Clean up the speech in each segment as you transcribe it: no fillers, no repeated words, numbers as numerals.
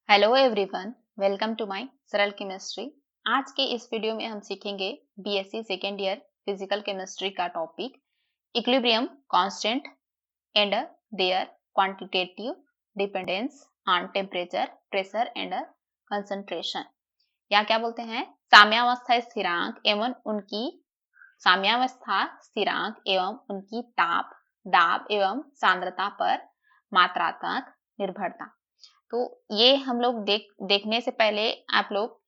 Hello everyone, welcome to my Saral chemistry. आज के इस वीडियो में हम सीखेंगे BSc second year physical chemistry का topic equilibrium constant and their quantitative dependence on temperature, pressure and concentration. या क्या बोलते हैं, साम्यावस्था स्थिरांक एवं उनकी साम्यावस्था स्थिरांक एवं उनकी ताप, दाब एवं सांद्रता पर मात्रात्मक निर्भरता। तो ये हम लोग देखने से पहले आप लोग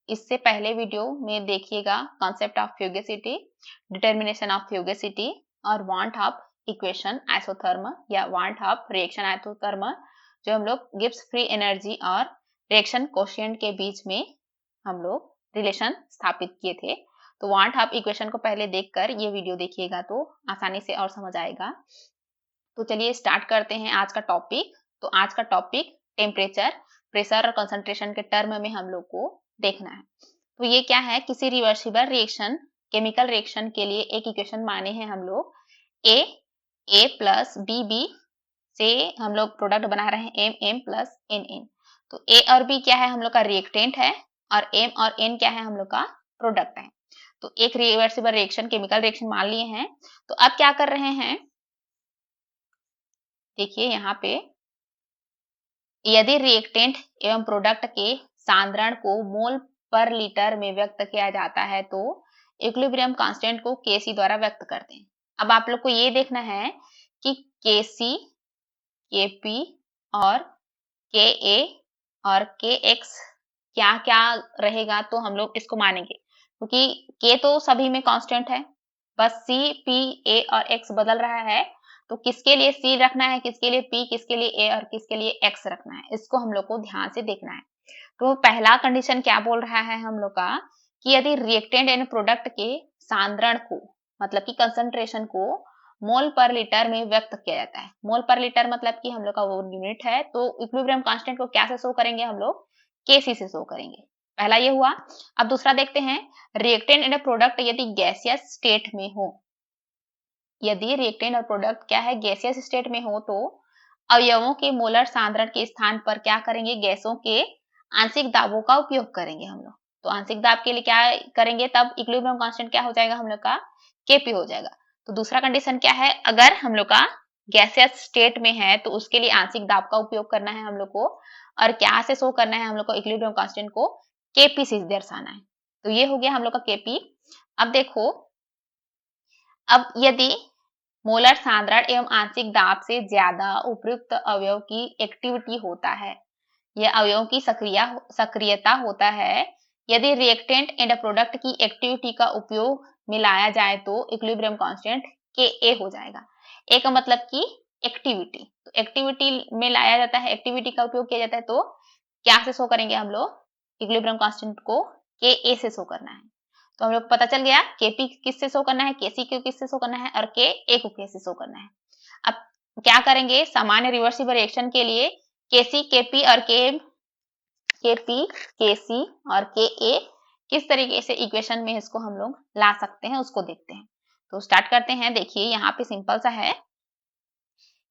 इससे पहले वीडियो में देखिएगा कॉन्सेप्ट ऑफ फ्यूगेसिटी, डिटर्मिनेशन ऑफ फ्यूगेसिटी और वांट ऑफ इक्वेशन आइसोथर्म या वांट ऑफ रिएक्शन आइसोथर्म, जो हम लोग गिब्स फ्री एनर्जी और रिएक्शन कोशिएंट के बीच में हम लोग रिलेशन स्थापित किए थे। तो वांट ऑफ इक्वेशन को पहले देखकर ये वीडियो देखिएगा तो आसानी से और समझ आएगा। तो चलिए स्टार्ट करते हैं आज का टॉपिक। तो आज का टॉपिक टेम्परेचर, प्रेशर और कंसंट्रेशन के टर्म में हम लोग को देखना है। तो ये क्या है, किसी रिवर्सिबल रिएक्शन, केमिकल रिएक्शन के लिए एक इक्वेशन माने हैं हम लोग ए प्लस बी से हम लोग प्रोडक्ट बना रहे हैं एम प्लस एन। तो ए और बी क्या है, हम लोग का रिएक्टेंट है और एम और एन क्या है, हम लोग का प्रोडक्ट है। तो एक रिवर्सिबल रिएक्शन, केमिकल रिएक्शन मान लिए हैं। तो अब क्या कर रहे हैं, देखिए यहाँ पे, यदि रिएक्टेंट एवं प्रोडक्ट के सांद्रण को मोल पर लीटर में व्यक्त किया जाता है तो इक्विलिब्रियम कांस्टेंट को Kc द्वारा व्यक्त करते हैं। अब आप लोग को ये देखना है कि Kc, Kp और Ka और Kx क्या क्या रहेगा, तो हम लोग इसको मानेंगे क्योंकि K तो सभी में कांस्टेंट है, बस C, P, A और X बदल रहा है। तो किसके लिए C रखना है, किसके लिए P, किसके लिए A और किसके लिए X रखना है, इसको हम लोग को ध्यान से देखना है। तो पहला कंडीशन क्या बोल रहा है हम लोग का कि यदि रिएक्टेंट एंड प्रोडक्ट के सांद्रण को, मतलब कि कंसंट्रेशन को मोल पर लीटर में व्यक्त किया जाता है। मोल पर लीटर मतलब कि हम लोग का वो यूनिट है। तो इक्विलिब्रियम कांस्टेंट को क्या से शो करेंगे, हम लोग Kc से शो करेंगे। पहला ये हुआ। अब दूसरा देखते हैं, रिएक्टेंट एंड प्रोडक्ट यदि गैसियस स्टेट में हो, यदि रिएक्टेंट और प्रोडक्ट क्या है, गैसियस स्टेट में हो, तो अवयवों के मोलर सांद्रण के स्थान पर क्या करेंगे, गैसों के आंशिक दाबों का उपयोग करेंगे हम लोग। तो आंशिक दाब के लिए क्या करेंगे, तब इक्विलिब्रियम कांस्टेंट क्या हो जाएगा, हम लोग का Kp हो जाएगा। तो दूसरा कंडीशन क्या है, अगर हम लोग का गैसियस स्टेट में है तो उसके लिए आंशिक दाब का उपयोग करना है हम लोग को, और क्या से शो करना है हम लोग को, इक्विलिब्रियम कांस्टेंट को Kp से दर्शाना है। तो ये हो गया हम लोग का Kp। अब देखो, अब यदि मोलर सांद्रण एवं आंशिक दाब से ज्यादा उपयुक्त अवयव की एक्टिविटी होता है, यह अवयव की सक्रियता होता है, यदि रिएक्टेंट एंड प्रोडक्ट की एक्टिविटी का उपयोग मिलाया जाए तो इक्विलिब्रियम कांस्टेंट Ka हो जाएगा। ए का मतलब कि एक्टिविटी, तो एक्टिविटी में लाया जाता है, एक्टिविटी का उपयोग किया जाता है, तो क्या से शो करेंगे हम लोग, इक्विलिब्रियम कांस्टेंट को Ka से शो करना है। तो हम लोग पता चल गया Kp किससे शो करना है, Kc को किससे शो करना है और Ka को कैसे शो करना है। अब क्या करेंगे, सामान्य रिवर्सिबल रिएक्शन के लिए Kc, Kp और Kp, Kc और Ka किस तरीके से इक्वेशन में इसको हम लोग ला सकते हैं, उसको देखते हैं। तो स्टार्ट करते हैं। देखिए यहाँ पे सिंपल सा है,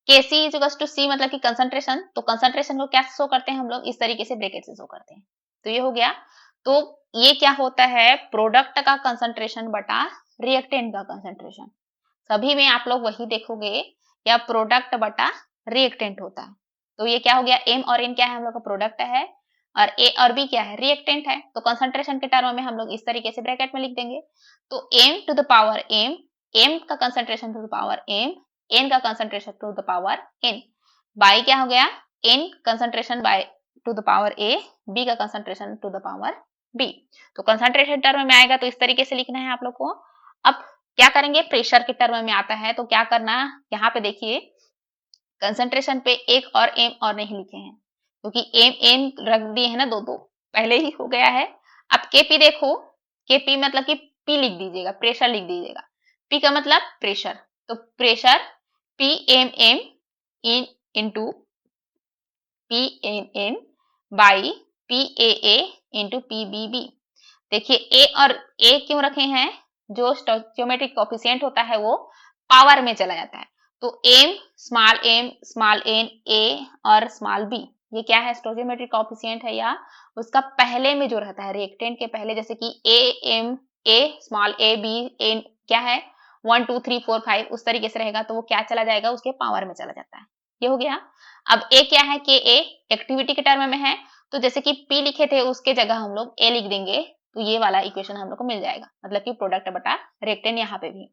Kc इक्वल्स टू C मतलब कि कंसंट्रेशन। तो कंसंट्रेशन को क्या शो करते हैं हम लोग, इस तरीके से ब्रैकेट से शो करते हैं। तो ये हो गया। तो ये क्या होता है, प्रोडक्ट का कंसंट्रेशन बटा रिएक्टेंट का कंसंट्रेशन। सभी में आप लोग वही देखोगे, या प्रोडक्ट बटा रिएक्टेंट होता है। तो ये क्या हो गया, एम और एन क्या है, हम लोग का प्रोडक्ट है, और ए और बी क्या है, रिएक्टेंट है। तो कंसंट्रेशन के टर्म में हम लोग इस तरीके से ब्रैकेट में लिख देंगे। तो M to the power M, M का concentration to the power M, N का concentration to the power N, by क्या हो गया, N concentration by to the power A, B का concentration to the power B. तो concentration term में आएगा तो इस तरीके से लिखना है आप लोग को। अब क्या करेंगे, प्रेशर के टर्म में आता है, तो क्या करना, यहाँ पे देखिए कंसंट्रेशन पे एक और एम और नहीं लिखे हैं क्योंकि एम एम रख दिए हैं ना, दो पहले ही हो गया है। अब Kp देखो, Kp मतलब कि P लिख दीजिएगा, प्रेशर लिख दीजिएगा, P का मतलब प्रेशर। तो pressure PMM in into PNN by PAA into PBB। देखिए ए और ए क्यों रखे हैं, जो स्टोइचोमेट्रिक कोएफिशिएंट होता है वो पावर में चला जाता है। तो एम स्मॉल एन ए और स्मॉल बी, ये क्या है, स्टोइचियोमेट्रिक कोएफिशिएंट है, या उसका पहले में जो रहता है रिएक्टेंट के पहले, जैसे कि ए स्मॉल ए बी ए क्या है 1 2 3 4 5 उस तरीके से रहेगा, तो वो क्या चला जाएगा, उसके पावर में चला जाता है। ये हो गया। अब ए क्या है, के ए एक्टिविटी के टर्म में है, तो जैसे कि पी लिखे थे उसके जगह हम लोग ए लिख देंगे, तो ये वाला इक्वेशन हम लोग को मिल जाएगा, मतलब कि प्रोडक्ट बटा रिएक्टेंट यहाँ पे भी।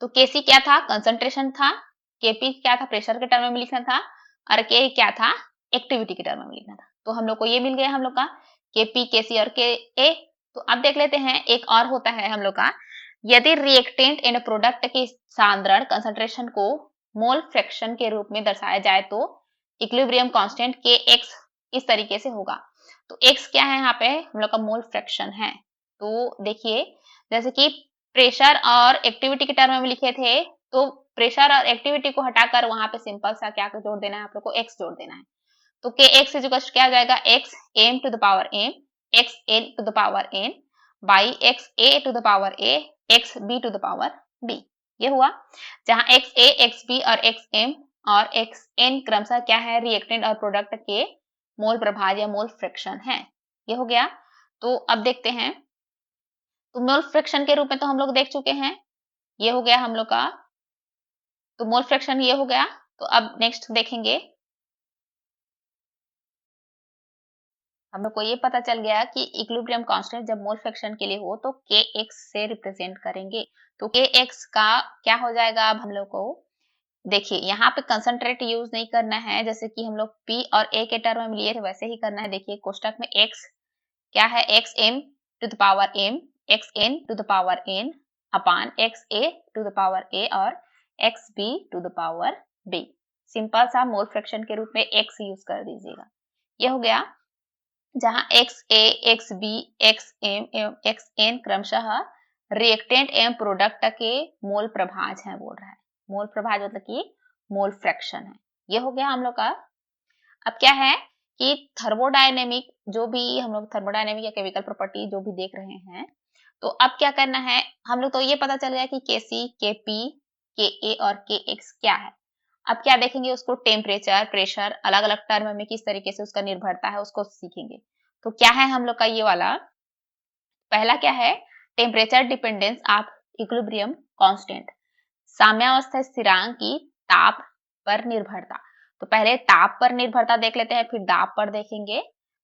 तो केसी क्या था, कंसंट्रेशन था, केपी क्या था, प्रेशर के टर्म में लिखना था, और के क्या था, एक्टिविटी के टर्म में लिखना था। तो हम लोग को ये मिल गया हम लोग का केपी, केसी और के ए। तो अब देख लेते हैं एक और होता है हम लोग का, यदि रिएक्टेंट एंड प्रोडक्ट की सांद्रण कंसंट्रेशन को मोल फ्रैक्शन के रूप में दर्शाया जाए तो इक्विलिब्रियम कांस्टेंट के एक्स इस तरीके से होगा। तो एक्स क्या है, यहाँ पे हम लोग का मोल फ्रैक्शन है। तो देखिए जैसे कि प्रेशर और एक्टिविटी के टर्म में लिखे थे, तो प्रेशर और एक्टिविटी को हटाकर वहां पे सिंपल सा क्या जोड़ देना है, आप लोग को एक्स जोड़ देना है। तो के एक्स क्या हो जाएगा, X M to the power M X N to the power N by X A to the power A X B to the power B. ये हुआ, जहां एक्स ए एक्स बी और एक्स एम और X N क्रमशः क्या है, reactant और product के मोल प्रभाज या मोल फ्रैक्शन है। ये हो गया। तो अब देखते हैं, तो मोल फ्रैक्शन के रूप में तो हम लोग देख चुके हैं, ये हो गया हम लोग का, तो मोल फ्रैक्शन ये हो गया। तो अब नेक्स्ट देखेंगे, हम लोग को ये पता चल गया कि इक्विलिब्रियम कांस्टेंट जब मोल फ्रैक्शन के लिए हो तो के एक्स से रिप्रेजेंट करेंगे। तो के एक्स का क्या हो जाएगा, अब हम लोग को देखिए यहाँ पे कंसंट्रेट यूज नहीं करना है, जैसे कि हम लोग पी और ए के टर्म में लिए थे वैसे ही करना है। देखिए कोष्टक में एक्स क्या है, X M to the power M X N to the power N upon X A to the power A और X B to the power B. Simple सा मोल फ्रैक्शन के रूप में एक्स यूज कर दीजिएगा। ये हो गया, जहां X A X B x M एवं एक्स एन क्रमशः रिएक्टेंट एवं प्रोडक्ट के मोल प्रभाज हैं बोल रहा है। मोल प्रभाज मतलब कि मोल फ्रैक्शन है। ये हो गया हम लोग का। अब क्या है कि थर्मोडायनेमिक, जो भी हम लोग थर्मोडायनेमिक या केमिकल प्रॉपर्टी जो भी देख रहे हैं, तो अब क्या करना है, हम लोग तो ये पता चल गया कि केसी केपी के ए और के एक्स क्या है। अब क्या देखेंगे, उसको टेम्परेचर प्रेशर अलग अलग टर्म में किस तरीके से उसका निर्भरता है उसको सीखेंगे। तो क्या है हम लोग का ये वाला, पहला क्या है, temperature dependence of equilibrium constant, साम्यावस्था स्थिरांक की ताप पर निर्भरता। तो पहले ताप पर निर्भरता देख लेते हैं, फिर दाब पर देखेंगे।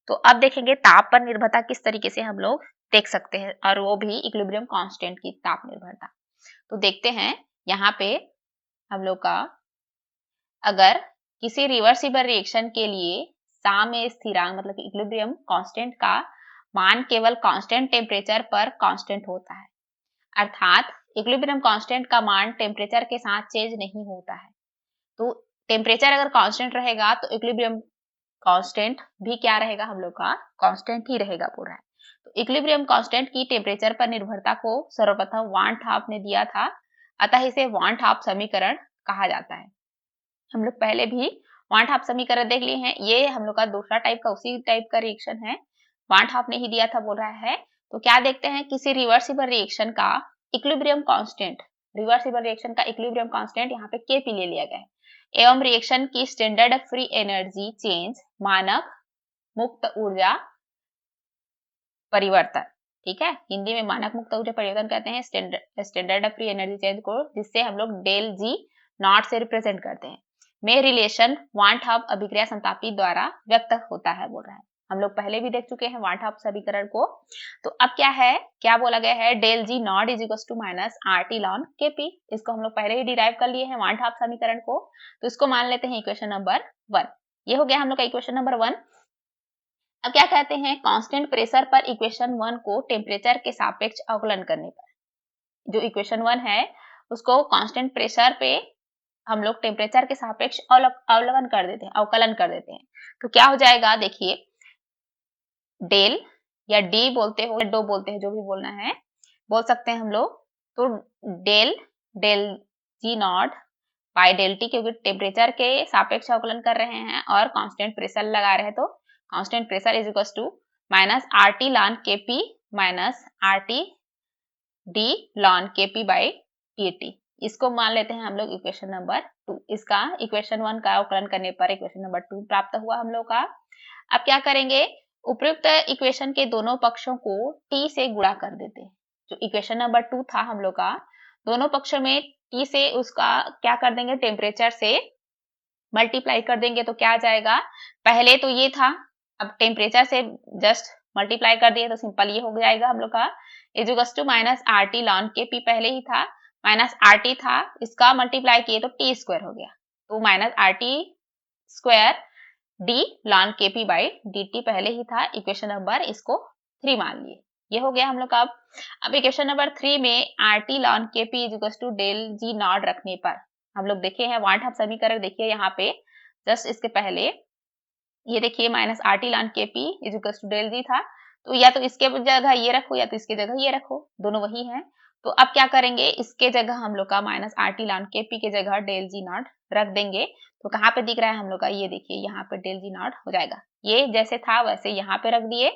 तो अब देखेंगे ताप पर निर्भरता किस तरीके से हम लोग देख सकते हैं, और वो भी इक्विलिब्रियम कांस्टेंट की ताप निर्भरता। तो देखते हैं यहाँ पे हम लोग का, अगर किसी रिवर्सिबल रिएक्शन के लिए साम्य स्थिरांक मतलब इक्विलिब्रियम कांस्टेंट का मान केवल कांस्टेंट टेम्परेचर पर कांस्टेंट होता है, अर्थात इक्विलिब्रियम कांस्टेंट का मान टेम्परेचर के साथ चेंज नहीं होता है। तो टेम्परेचर अगर कांस्टेंट रहेगा तो इक्विलिब्रियम कांस्टेंट भी क्या रहेगा, हम लोग का कांस्टेंट ही रहेगा पूरा। तो इक्विलिब्रियम कांस्टेंट की टेम्परेचर पर निर्भरता को सर्वप्रथम वान हाफ ने दिया था, अतः इसे वान हाफ समीकरण कहा जाता है। हम लोग पहले भी वान हाफ समीकरण देख लिए हैं, ये हम लोग का दूसरा टाइप का उसी टाइप का रिएक्शन है, वान हाफ ने ही दिया था बोल रहा है। तो क्या देखते हैं, किसी रिवर्सिबल रिएक्शन का इक्विलिब्रियम कांस्टेंट, रिवर्सिबल रिएक्शन का इक्विलिब्रियम कांस्टेंट यहाँ पे केपी ले लिया गया है, एवं रिएक्शन की स्टैंडर्ड फ्री एनर्जी चेंज, मानक मुक्त ऊर्जा परिवर्तन, ठीक है, हिंदी में मानक मुक्त ऊर्जा परिवर्तन कहते हैं स्टैंडर्ड फ्री एनर्जी चेंज को, जिससे हम लोग डेल जी नॉट से रिप्रेजेंट करते हैं, में रिलेशन वान हाफ अभिक्रिया संतापी द्वारा व्यक्त होता है बोल रहा है। हम लोग पहले भी देख चुके हैं वान हाफ समीकरण को। तो अब क्या है, क्या बोला गया है, del G naught is equal to minus R T ln K P, इसको हम लोग पहले ही डिराइव कर लिए हैं वान हाफ समीकरण को। तो इसको मान लेते हैं इक्वेशन नंबर 1। ये हो गया हम लोग का इक्वेशन नंबर 1। अब क्या कहते हैं, कांस्टेंट प्रेशर पर इक्वेशन 1 को टेम्परेचर के सापेक्ष अवकलन करने पर, जो इक्वेशन 1 है उसको कांस्टेंट प्रेशर पे हम लोग टेम्परेचर के सापेक्ष अवकलन कर देते हैं, अवकलन कर देते हैं। तो क्या हो जाएगा, देखिए डेल या डी बोलते हो या डो बोलते हैं, जो भी बोलना है बोल सकते हैं हम लोग। तो del del G naught by del T, क्योंकि टेम्परेचर के सापेक्ष अवकलन कर रहे हैं और कांस्टेंट प्रेशर लगा रहे हैं, तो constant pressure is equal to minus R T ln K P minus R T D ln K P by T T. इसको मान लेते हैं हम लोग इक्वेशन नंबर 2 इसका इक्वेशन 1 का अवकलन करने पर इक्वेशन नंबर 2 प्राप्त हुआ हम लोग का। अब क्या करेंगे, उपयुक्त इक्वेशन के दोनों पक्षों को t से गुणा कर देते हैं। जो इक्वेशन नंबर 2 था हम लोग का, दोनों पक्षों में t से उसका क्या कर देंगे, टेम्परेचर से मल्टीप्लाई कर देंगे तो क्या आ जाएगा, पहले तो ये था, अब टेम्परेचर से जस्ट मल्टीप्लाई कर दिए तो सिंपल ये हो जाएगा हम लोग का is to minus R T ln K P पहले ही था, माइनस आर टी था, इसका मल्टीप्लाई किए तो टी स्क्वायर हो गया, तो minus R T square D ln K P by D T पहले ही था। इक्वेशन नंबर इसको 3 मान लिए, ये हो गया हम लोग का। अब इक्वेशन नंबर 3 में R T ln K P is to del G naught रखने पर हम लोग देखे हैं वांट हम समीकरण, देखिए यहाँ पे जस्ट इसके पहले ये देखिए minus R T ln K P is to del जी था, तो या तो इसके जगह ये रखो या तो इसके जगह ये रखो, दोनों वही है। तो अब क्या करेंगे, इसके जगह हम लोग का minus R T ln K P के जगह डेल जी नॉट रख देंगे, तो कहाँ पे दिख रहा है हम लोग का, ये देखिए यहाँ पे डेल जी नॉट हो जाएगा, ये जैसे था वैसे यहाँ पे रख दिए।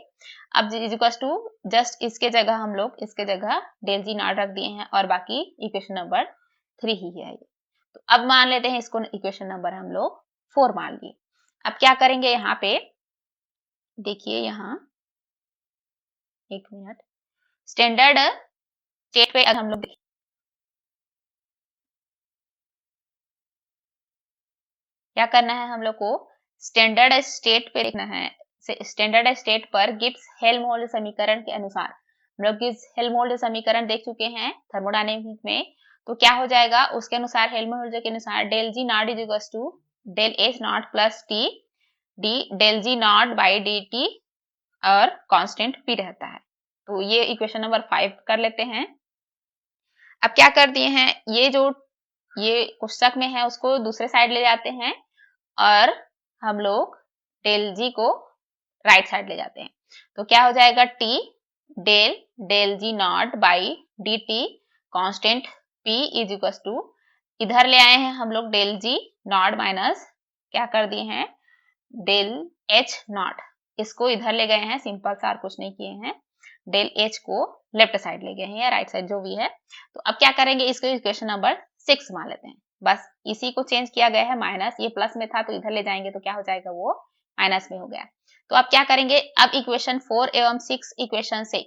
अब इज टू जस्ट इसके जगह हम लोग इसके जगह डेल जी नॉट रख दिए हैं और बाकी इक्वेशन नंबर 3 ही है ये। तो अब मान लेते हैं इसको इक्वेशन नंबर हम लोग 4 मान लिए। अब क्या करेंगे यहाँ पे, देखिए यहाँ एक मिनट, स्टैंडर्ड स्टेट पे हम लोग क्या करना है, हम लोग को स्टैंडर्ड स्टेट पे लिखना है। स्टैंडर्ड स्टेट पर गिब्स हेल्महोल्ट्ज समीकरण के अनुसार, हम लोग गिब्स हेल्महोल्ट्ज समीकरण देख चुके हैं थर्मोडायनेमिक में, तो क्या हो जाएगा, उसके अनुसार हेल्महोल्ट्ज के अनुसार del G naught is to del H naught plus T D del G naught by D T और कांस्टेंट पी रहता है। तो ये इक्वेशन नंबर 5 कर लेते हैं। अब क्या कर दिए हैं, ये जो ये पुस्तक में है उसको दूसरे साइड ले जाते हैं और हम लोग डेल जी को राइट साइड ले जाते हैं, तो क्या हो जाएगा, T del del G naught by D T constant P is equal to, इधर ले आए हैं हम लोग डेल जी नॉट माइनस क्या कर दिए हैं डेल एच नॉट, इसको इधर ले गए हैं, सिंपल सा और कुछ नहीं किए हैं, डेल एच को लेफ्ट साइड ले गए हैं या राइट साइड जो भी है। तो अब क्या करेंगे, इसको इक्वेशन नंबर 6 मान लेते हैं, बस इसी को चेंज किया गया है, माइनस ये प्लस में था तो इधर ले जाएंगे तो क्या हो जाएगा, वो माइनस में हो गया। तो अब क्या करेंगे, अब इक्वेशन 4 एवं 6 इक्वेशन से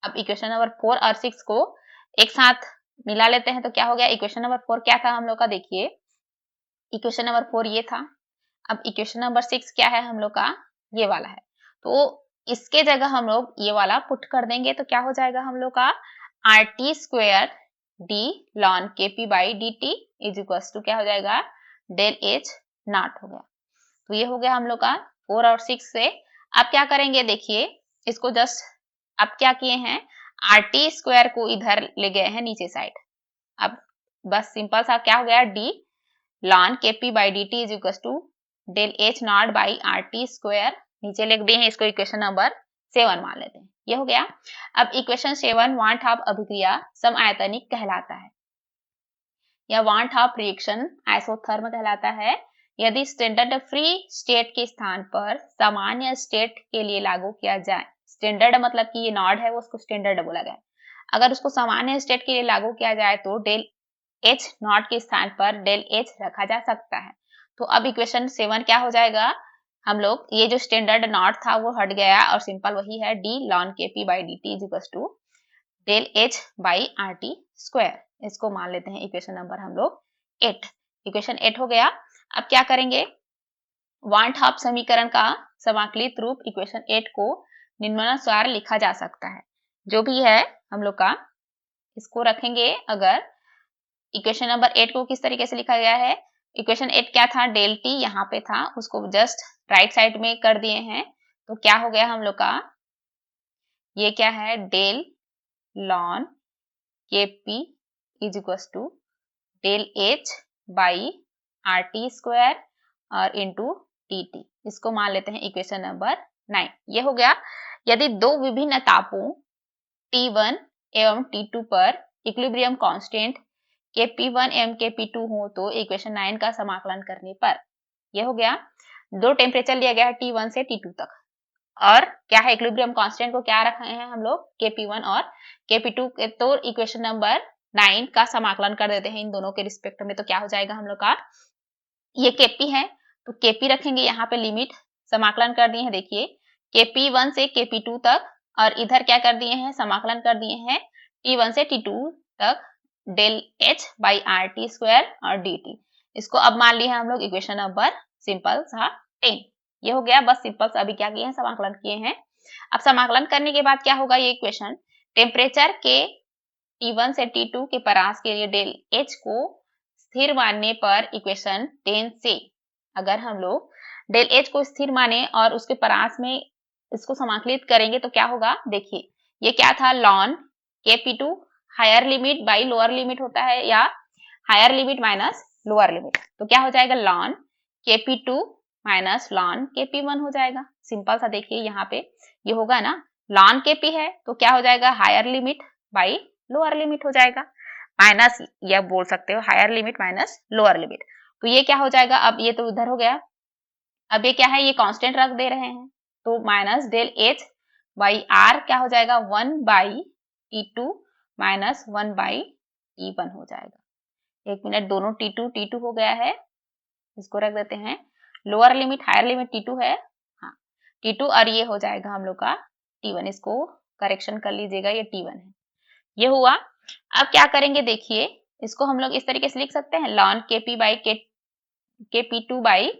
अब इक्वेशन नंबर 4 और 6 को एक साथ मिला लेते हैं, तो क्या हो गया, इक्वेशन नंबर 4 क्या था हम लोग का, देखिए इक्वेशन नंबर 4 ये था, अब इक्वेशन नंबर 6 क्या है हम लोग का, ये वाला है, तो इसके जगह हम लोग ये वाला पुट कर देंगे तो क्या हो जाएगा हम लोग का, R T square D ln K P by D T is equal to क्या हो जाएगा, डेल एच नॉट हो गया। तो ये हो गया हम लोग का 4 और 6 से। अब क्या करेंगे, देखिए इसको जस्ट अब क्या किए हैं, आर टी स्क्वायर को इधर ले गए हैं नीचे साइड, अब बस सिंपल सा क्या हो गया, D ln K P by D T is equal to del H not by R T square, नीचे लिख दिए हैं, इसको इक्वेशन नंबर 7 मान लेते हैं, ये हो गया। अब इक्वेशन 7 वांट ऑफ अभिक्रिया समआयतनिक कहलाता है या वांट ऑफ रिएक्शन आइसोथर्म कहलाता है यदि स्टैंडर्ड फ्री स्टेट के स्थान पर सामान्य स्टेट के लिए लागू किया जाए, स्टैंडर्ड मतलब कि ये नॉड है वो उसको स्टैंडर्ड बोला गया, अगर उसको सामान्य स्टेट के लिए लागू किया जाए तो डेल एच नॉट के स्थान पर डेल एच रखा जा सकता है। तो अब इक्वेशन 7 क्या हो जाएगा, हम लोग ये जो स्टैंडर्ड नॉट था वो हट गया और सिंपल वही है, D ln K P by D T is equal to del H by R T square, इसको मान लेते हैं इक्वेशन नंबर हम लोग 8, इक्वेशन 8 हो गया। अब क्या करेंगे, वांट ऑफ समीकरण का समाकलित रूप इक्वेशन 8 को निम्नानुसार लिखा जा सकता है, जो भी है हम लोग का इसको रखेंगे। अगर इक्वेशन नंबर 8 को किस तरीके से लिखा गया है, इक्वेशन 8 क्या था, डेल टी यहाँ पे था उसको जस्ट राइट साइड में कर दिए हैं, तो क्या हो गया हम लोग का, ये क्या है, del ln K P is equal to del H by R T square और इंटू टी टी, इसको मान लेते हैं इक्वेशन नंबर 9, ये हो गया। यदि दो विभिन्न तापों T1 एवं T2 पर इक्विलिब्रियम कांस्टेंट के P1 एवं के P2 हो तो इक्वेशन 9 का समाकलन करने पर, यह हो गया, दो टेम्परेचर लिया गया है T1 से T2 तक और क्या है इक्विलिब्रियम कांस्टेंट को क्या रखे हैं हम लोग Kp1 और Kp2 के, तो इक्वेशन नंबर 9 का समाकलन कर देते हैं इन दोनों के रिस्पेक्ट में, तो क्या हो जाएगा हम लोग का ये केपी है तो केपी रखेंगे यहाँ पे, लिमिट समाकलन कर दिए हैं, देखिए केपी 1 से केपी 2 तक, और इधर क्या कर दिए हैं, समाकलन कर दिए हैं T1 से T2 तक डेल H बाई आर टी स्क्वायर और dt। इसको अब मान लिए हैं हम लोग इक्वेशन नंबर सिंपल सा 10। ये हो गया, बस सिंपल सा अभी क्या किए हैं, समाकलन किए हैं। अब समाकलन करने के बाद क्या होगा, ये इक्वेशन टेम्परेचर के T1 से T2 के परास के लिए डेल H को स्थिर मानने पर इक्वेशन 10 से अगर हम लोग डेल H को स्थिर माने और उसके परास में इसको समाकलित करेंगे तो क्या होगा, देखिए ये क्या था, ln Kp2 higher limit by lower limit होता है, या higher limit minus lower limit, तो क्या हो जाएगा lawn Kp2 minus lawn Kp1 हो जाएगा। सिंपल सा देखिए यहाँ पे ये होगा ना, लॉन Kp है तो क्या हो जाएगा, higher limit by lower limit हो जाएगा, माइनस या बोल सकते हो higher limit minus lower limit, तो ये क्या हो जाएगा, अब ये तो उधर हो गया, अब ये क्या है, ये कांस्टेंट रख दे रहे हैं तो minus del H by R क्या हो जाएगा, 1 by T2 minus 1 by T1 हो जाएगा। एक मिनट, दोनों T2 हो गया है, इसको रख देते हैं, lower limit higher limit T2 है, हाँ T2, और ये हो जाएगा हम लोग का T1, इसको करेक्शन कर लीजिएगा, ये T1 है, ये हुआ। अब क्या करेंगे, देखिए इसको हम लोग इस तरीके से लिख सकते हैं, lawn Kp by Kp2 by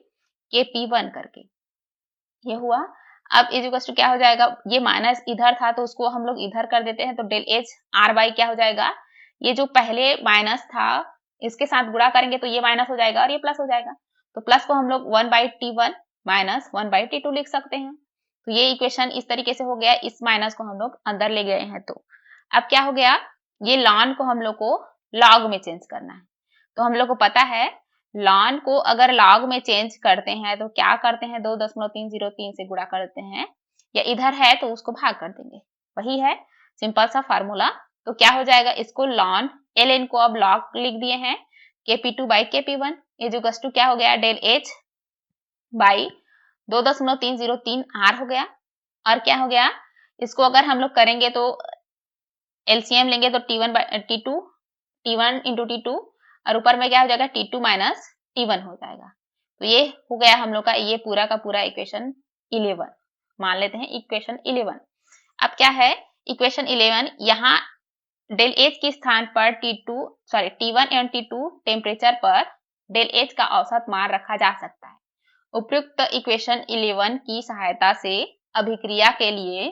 Kp1 करके, ये हुआ। अब इज टू क्या हो जाएगा, ये माइनस इधर था तो उसको हम लोग इधर कर देते हैं, तो डेल एच आर बाई क्या हो जाएगा, ये जो पहले माइनस था इसके साथ गुणा करेंगे तो ये माइनस हो जाएगा और ये प्लस हो जाएगा, तो प्लस को हम लोग 1 by T1 minus 1 by T2 लिख सकते हैं। तो ये इक्वेशन इस तरीके से हो गया, इस माइनस को हम लोग अंदर ले गए हैं। तो अब क्या हो गया, ये लॉन को हम लोग को लॉग में चेंज करना है, तो हम लोग को पता है लॉन को अगर लॉग में चेंज करते हैं तो क्या करते हैं, 2.303 से गुणा करते हैं, या इधर है तो उसको भाग कर देंगे, वही है सिंपल सा फार्मूला। तो क्या हो जाएगा, इसको लॉन ln को अब लॉग लिख दिए हैं Kp2 by Kp1 is to क्या हो गया, डेल H बाई 2.303 R हो गया, और क्या हो गया, इसको अगर हम लोग करेंगे तो एलसीएम लेंगे तो T1 इंटू T2 और ऊपर में क्या हो जाएगा, T2 माइनस T1 हो जाएगा। तो ये हो गया हम लोग का ये पूरा का पूरा इक्वेशन 11, मान लेते हैं इक्वेशन 11। अब क्या है, इक्वेशन 11, यहाँ डेल एच के स्थान पर T1 एंड T2 टेम्परेचर पर डेल एच का औसत मान रखा जा सकता है। उपयुक्त इक्वेशन 11 की सहायता से अभिक्रिया के लिए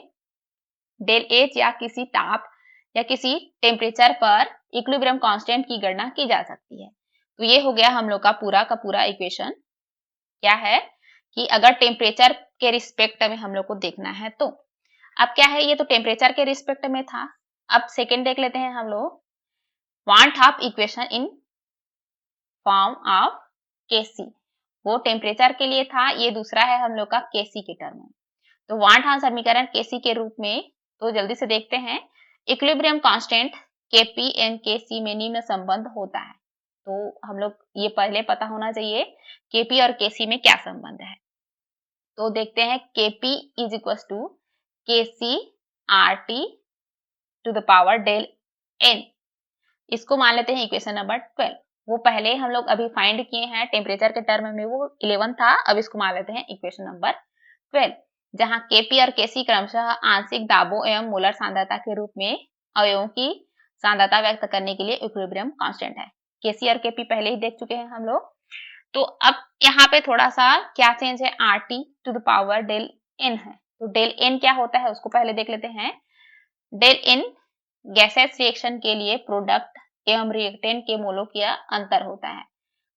डेल एच या किसी ताप या किसी टेम्परेचर पर इक्विलिब्रियम कांस्टेंट की गणना की जा सकती है। तो ये हो गया हम लोग का पूरा इक्वेशन, क्या है कि अगर टेम्परेचर के रिस्पेक्ट में हम लोग को देखना है तो अब क्या है, ये तो टेम्परेचर के रिस्पेक्ट में था। अब सेकेंड देख लेते हैं हम लोग, want of equation in form of KC, वो टेम्परेचर के लिए था, ये दूसरा है हम लोग का केसी के टर्म में। तो वांट ऑफ समीकरण केसी के रूप में, तो जल्दी से देखते हैं, equilibrium constant Kp and Kc में निम्न संबंध होता है। तो हम लोग ये पहले पता होना चाहिए Kp और Kc में क्या संबंध है। तो देखते हैं, Kp is equal to Kc RT to the power del N, इसको मान लेते हैं इक्वेशन नंबर 12। वो पहले हम लोग अभी फाइंड किए हैं टेम्परेचर के टर्म में, वो 11 था, अब इसको मान लेते हैं इक्वेशन नंबर 12, जहां Kp और Kc क्रमशः आंशिक दाबों एवं मोलर सांद्रता के रूप में अवयवों की सांद्रता व्यक्त करने के लिए इक्विलिब्रियम कांस्टेंट है। Kc और Kp पहले ही देख चुके हैं हम लोग। तो अब यहाँ पे थोड़ा सा क्या चेंज है, RT to the power del N है। तो डेल N क्या होता है उसको पहले देख लेते हैं। डेल N गैसेस रिएक्शन के लिए प्रोडक्ट एवं रिएक्टेंट के मोलों का अंतर होता है।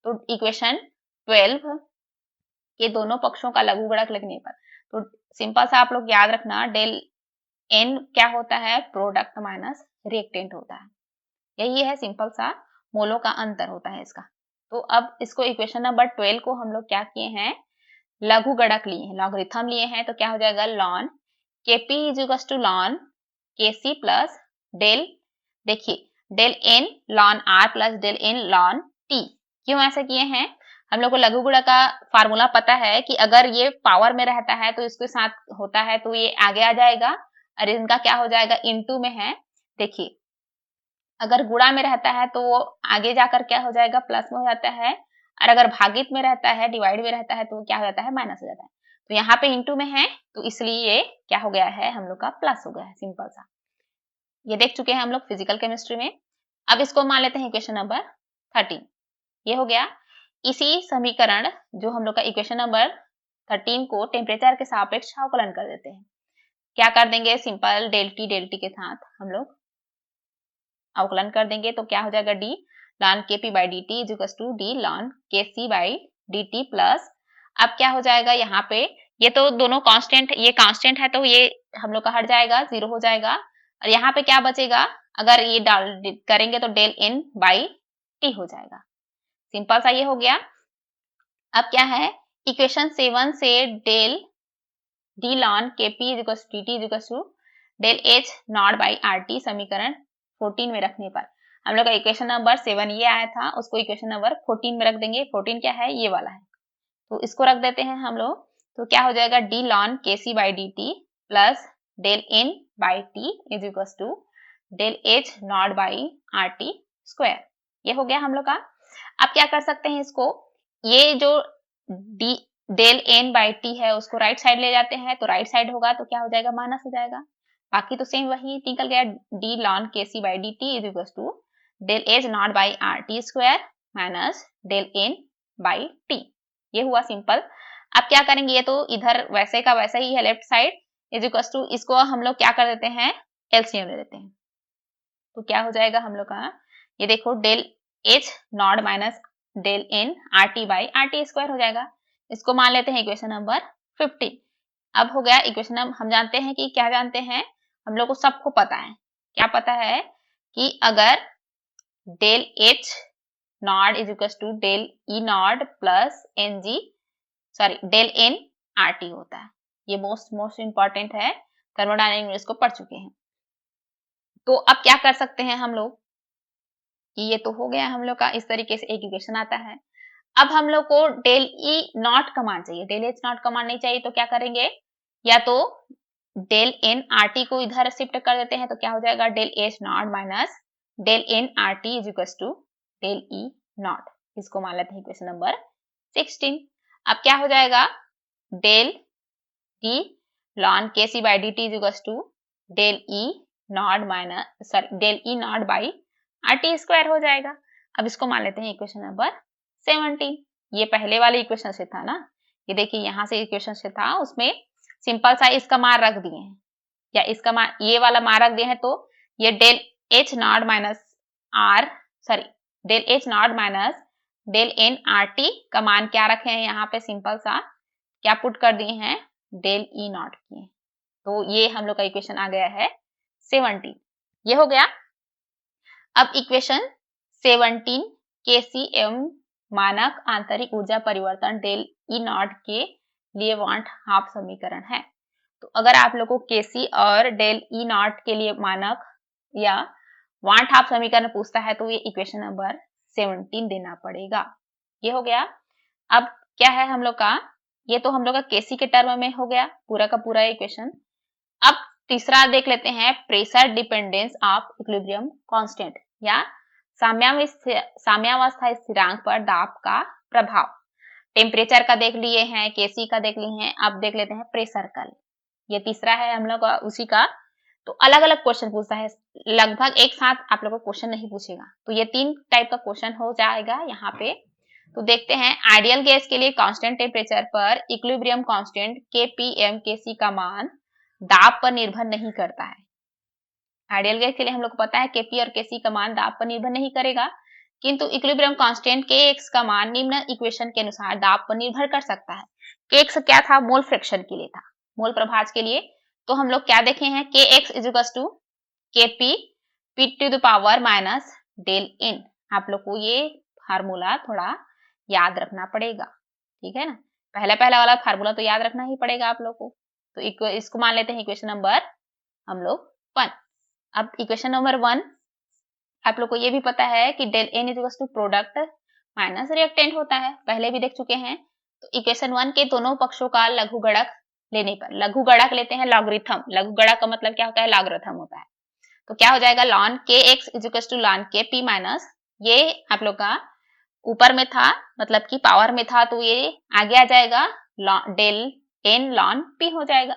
तो इक्वेशन 12 के दोनों पक्षों का लघुगणक लिखने पर, तो सिंपल सा आप लोग याद रखना, डेल एन क्या होता है, प्रोडक्ट माइनस रिएक्टेंट होता है, यही है सिंपल सा, मोलों का अंतर होता है इसका। तो अब इसको इक्वेशन नंबर 12 को हम लोग क्या किए हैं, लघुगणक लिए हैं, लॉगरिथम लिए हैं, तो क्या हो जाएगा, ln Kp is equal to ln Kc plus del, देखिए del N ln R plus del N ln T. क्यों ऐसे किए हैं, हम लोग को लघुगणक का फार्मूला पता है कि अगर ये पावर में रहता है तो इसके साथ होता है तो ये आगे आ जाएगा, और इनका क्या हो जाएगा, इनटू में है, देखिए अगर गुणा में रहता है तो वो आगे जाकर क्या हो जाएगा, प्लस में हो जाता है, और अगर भागित में रहता है, डिवाइड में रहता है तो क्या हो जाता है, माइनस हो जाता है। तो यहाँ पे इंटू में है तो इसलिए ये क्या हो गया है, हम लोग का प्लस हो गया है, सिंपल सा। ये देख चुके हैं हम लोग फिजिकल केमिस्ट्री में। अब इसको मान लेते हैं इक्वेशन नंबर 13। ये हो गया। इसी समीकरण जो हम लोग का इक्वेशन नंबर 13 को टेम्परेचर के सापेक्ष अवकलन कर देते हैं। क्या कर देंगे, सिंपल डेल टी के साथ हम लोग अवकलन कर देंगे तो क्या हो जाएगा, D ln K P by D T is equal to D ln K C by D T plus, अब क्या हो जाएगा यहाँ पे, ये तो दोनों कांस्टेंट, ये कांस्टेंट है तो ये हम लोग का हट जाएगा, जीरो हो जाएगा। और यहाँ पे क्या बचेगा, अगर ये डाल करेंगे तो डेल एन बाई टी हो जाएगा। सिंपल सा ये हो गया। अब क्या है, इक्वेशन 7 से del D ln K P is equal to D T is equal to del H not by R T समीकरण 14 में रखने पर हम लोग का इक्वेशन नंबर 7 ये आया था, उसको इक्वेशन नंबर 14 में रख देंगे। 14 क्या है, ये वाला है, तो इसको रख देते हैं हम लोग। तो क्या हो जाएगा, D ln K C by D T plus del N by T is equal to del H not by R T square. ये हो गया हम लोग का। अब क्या कर सकते हैं इसको, ये जो D del N by T है उसको राइट साइड ले जाते हैं, तो राइट साइड होगा तो क्या हो जाएगा, माइनस हो जाएगा। बाकी तो सेम वही निकल गया, D ln K C by D T is equal to del H not by R T square minus del N by T. ये हुआ सिंपल। अब क्या करेंगे, ये तो इधर वैसे का वैसा ही है, left side is equal to, इसको हम लोग क्या कर देते हैं, एलसीएम ले लेते हैं। तो क्या हो जाएगा हम लोग का, ये देखो del H naught minus del N R T by R T square हो जाएगा। इसको मान लेते हैं इक्वेशन नंबर 15। अब हो गया इक्वेशन नंबर, हम जानते हैं कि क्या जानते हैं, हम लोग को सबको पता है, क्या पता है कि अगर del H naught is equal to del E naught plus N G sorry del N R T होता है। ये मोस्ट इंपॉर्टेंट है, थर्मोडायनामिक्स इसको पढ़ चुके हैं। तो अब क्या कर सकते हैं हम लोग कि ये तो हो गया हम लोग का, इस तरीके से एक इक्वेशन आता है। अब हम लोग को डेल ई नॉट का मान चाहिए, डेल एच नॉट का मान नहीं चाहिए, तो क्या करेंगे, या तो डेल एन आर टी को इधर शिफ्ट कर देते हैं तो क्या हो जाएगा, del H naught minus del N R T is equal to del E naught. इसको मान लेते हैं इक्वेशन नंबर 16। अब क्या हो जाएगा, del D ln K C by D T is equal to del E not minus sorry del E not by R T square हो जाएगा। अब इसको मान लेते हैं इक्वेशन नंबर 17। ये पहले वाले इक्वेशन से था ना, ये देखिए यहाँ से इक्वेशन से था, उसमें सिंपल सा इसका मान रख दिए हैं, या इसका मान ये वाला मान रख दिए हैं, तो ये del H naught minus R sorry del H naught minus del N R T का मान क्या रखे हैं, यहाँ पे सिंपल सा क्या पुट कर दिए हैं, डेल ई नॉट किए। तो ये हम लोग का इक्वेशन आ गया है 17। ये हो गया। अब इक्वेशन 17 केसी एवं मानक आंतरिक ऊर्जा परिवर्तन डेल ई नॉट के लिए वांट हाफ समीकरण है। तो अगर आप लोगों को केसी और डेल ई नॉट के लिए मानक या वांट हाफ समीकरण पूछता है तो ये इक्वेशन नंबर 17 देना पड़ेगा। ये हो गया। अब क्या है हम लोग का, ये तो हम लोग का केसी के टर्म में हो गया पूरा का पूरा इक्वेशन। अब तीसरा देख लेते हैं, pressure dependence of equilibrium constant या साम्यावस्था स्थिरांक पर दाब का प्रभाव। टेम्परेचर का देख लिए हैं, केसी का देख लिए हैं, अब देख लेते हैं प्रेशर का। ये तीसरा है हम लोग का उसी का। तो अलग अलग क्वेश्चन पूछता है, लगभग एक साथ आप लोगों को क्वेश्चन नहीं पूछेगा, तो ये 3 टाइप का क्वेश्चन हो जाएगा यहाँ पे। तो देखते हैं, आइडियल गैस के लिए कांस्टेंट टेम्परेचर पर इक्विलिब्रियम कांस्टेंट केपीएम केसी का मान दाब पर निर्भर नहीं करता है। आइडियल गैस के लिए हम लोग को पता है केपी और केसी का मान दाब पर निर्भर नहीं करेगा, किंतु इक्विलिब्रियम कांस्टेंट के एक्स का मान निम्न इक्वेशन के अनुसार दाब पर निर्भर कर सकता है। के एक्स क्या था, मोल फ्रैक्शन के लिए था, मोल प्रभाज के लिए। तो हम लोग क्या देखे हैं, K X is equal to KP P to the power minus del N. आप लोग को ये फार्मूला थोड़ा याद रखना पड़ेगा, ठीक है ना, पहला वाला फार्मूला तो याद रखना ही पड़ेगा आप लोग को। तो इसको मान लेते हैं इक्वेशन नंबर हम लोग 1। अब इक्वेशन नंबर 1 आप लोग को ये भी पता है कि del N is equal to product minus reactant होता है, पहले भी देख चुके हैं। तो इक्वेशन 1 के दोनों पक्षों का लघुगणक लेने पर, लघुगणक लेते हैं लॉगरिथम, लघुगणक का मतलब क्या होता है, लॉगरिथम होता है। तो क्या हो जाएगा, ln K X is equal to ln K P minus, ये आप लोग का ऊपर में था मतलब कि पावर में था, तो ये आगे आ जाएगा डेल एन लॉन पी हो जाएगा।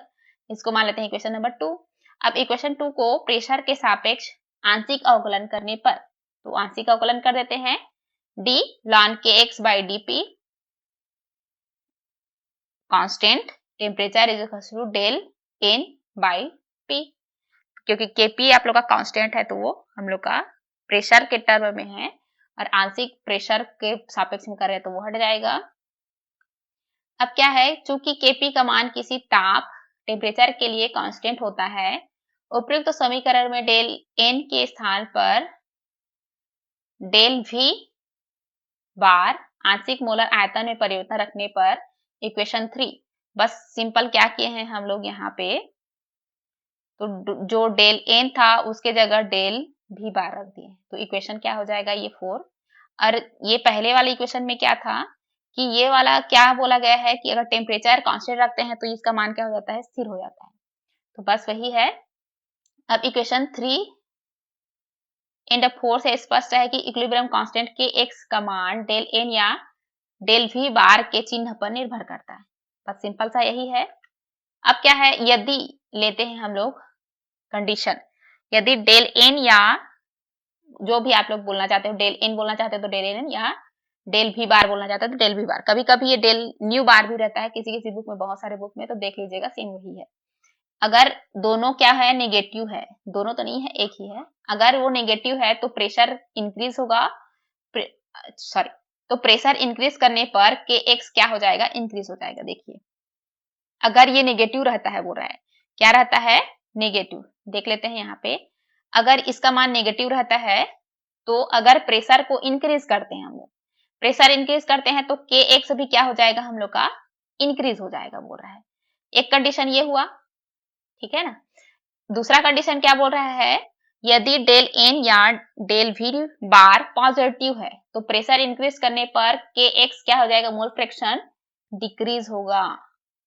इसको मान लेते हैं इक्वेशन नंबर 2। अब इक्वेशन 2 को प्रेशर के सापेक्ष आंशिक अवकलन करने पर, तो आंशिक अवकलन कर देते हैं, D ln K X by D P constant temperature is equal to del N by P. क्योंकि केपी आप लोग का कांस्टेंट है तो वो हम लोग का प्रेशर के टर्म में है और आंशिक प्रेशर के सापेक्ष में कर रहे हैं तो वो हट जाएगा। अब क्या है, चूंकि केपी का मान किसी ताप टेम्परेचर के लिए कांस्टेंट होता है, उपयुक्त तो समीकरण में डेल एन के स्थान पर डेल वी बार आंशिक मोलर आयतन में परिवर्तन रखने पर इक्वेशन 3, बस सिंपल क्या किए हैं हम लोग यहाँ पे, तो जो डेल एन था उसके जगह डेल भी बार रख दिए, तो इक्वेशन क्या हो जाएगा ये 4। और ये पहले वाले इक्वेशन में क्या था कि ये वाला क्या बोला गया है कि अगर टेम्परेचर कांस्टेंट रखते हैं तो इसका मान क्या हो जाता है, स्थिर हो जाता है, तो बस वही है। अब इक्वेशन 3 एंड 4 से स्पष्ट है कि इक्विलिब्रियम कांस्टेंट के एक्स का मान डेल एन या डेल वी बार के चिन्ह पर निर्भर करता है, बस सिंपल सा यही है। अब क्या है, यदि लेते हैं हम लोग कंडीशन, यदि डेल एन या जो भी आप लोग बोलना चाहते हो, डेल एन बोलना चाहते हो तो डेल एन या डेल वी बार बोलना चाहते हो तो डेल वी बार, कभी कभी ये डेल न्यू बार भी रहता है किसी किसी बुक में, बहुत सारे बुक में, तो देख लीजिएगा सेम वही है। अगर दोनों क्या है, नेगेटिव है, दोनों तो नहीं है एक ही है, अगर वो नेगेटिव है तो प्रेशर इंक्रीज होगा, सॉरी, तो प्रेशर इंक्रीज करने पर के एक्स क्या हो जाएगा, इंक्रीज हो जाएगा। देखिए अगर ये नेगेटिव रहता है, बोल रहा है क्या रहता है, नेगेटिव, देख लेते हैं यहाँ पे, अगर इसका मान नेगेटिव रहता है तो अगर प्रेशर को इंक्रीज करते हैं हम लोग, प्रेशर इंक्रीज करते हैं तो के एक्स भी क्या हो जाएगा हम लोग का, इंक्रीज हो जाएगा, बोल रहा है। एक कंडीशन ये हुआ, ठीक है ना। दूसरा कंडीशन क्या बोल रहा है, यदि डेल एन या डेल वी बार पॉजिटिव है तो प्रेशर इंक्रीज करने पर के एक्स क्या हो जाएगा, मोल फ्रैक्शन डिक्रीज होगा,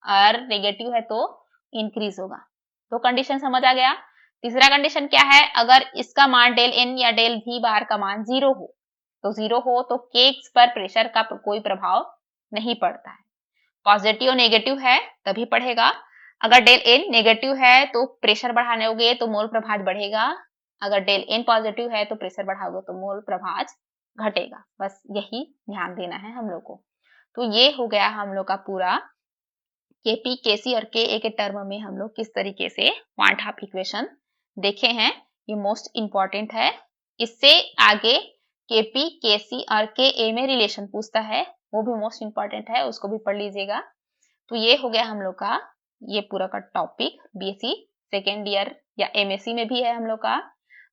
और नेगेटिव है तो इंक्रीज होगा। तो कंडीशन समझ आ गया। तीसरा कंडीशन क्या है, अगर इसका मान डेल एन या डेल वी बार का मान 0 हो, तो 0 हो तो के एक्स पर प्रेशर का कोई प्रभाव नहीं पड़ता है, पॉजिटिव नेगेटिव है तभी पढ़ेगा। अगर डेल एन नेगेटिव है तो प्रेशर बढ़ाओगे तो मोल प्रभाज बढ़ेगा, अगर डेल एन पॉजिटिव है तो प्रेशर बढ़ाओगे तो मोल प्रभाज घटेगा, बस यही ध्यान देना है हम लोग को। तो ये हो गया हम लोग का पूरा केपी केसी और के ए के टर्म में हम लोग किस तरीके से क्वांट हाफ इक्वेशन देखे हैं, ये मोस्ट इंपॉर्टेंट है। इससे आगे केपी केसी और के ए में रिलेशन पूछता है, वो भी मोस्ट इंपॉर्टेंट है, उसको भी पढ़ लीजिएगा। तो ये हो गया हम लोग का ये पूरा का टॉपिक, बीएससी सेकेंड ईयर या एमएससी में भी है हम लोग का,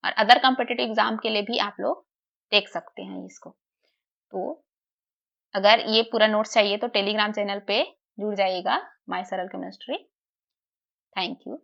और अदर कॉम्पिटिटिव एग्जाम के लिए भी आप लोग देख सकते हैं इसको। तो अगर ये पूरा नोट्स चाहिए तो टेलीग्राम चैनल पे जुड़ जाइएगा, my Saral chemistry. Thank you.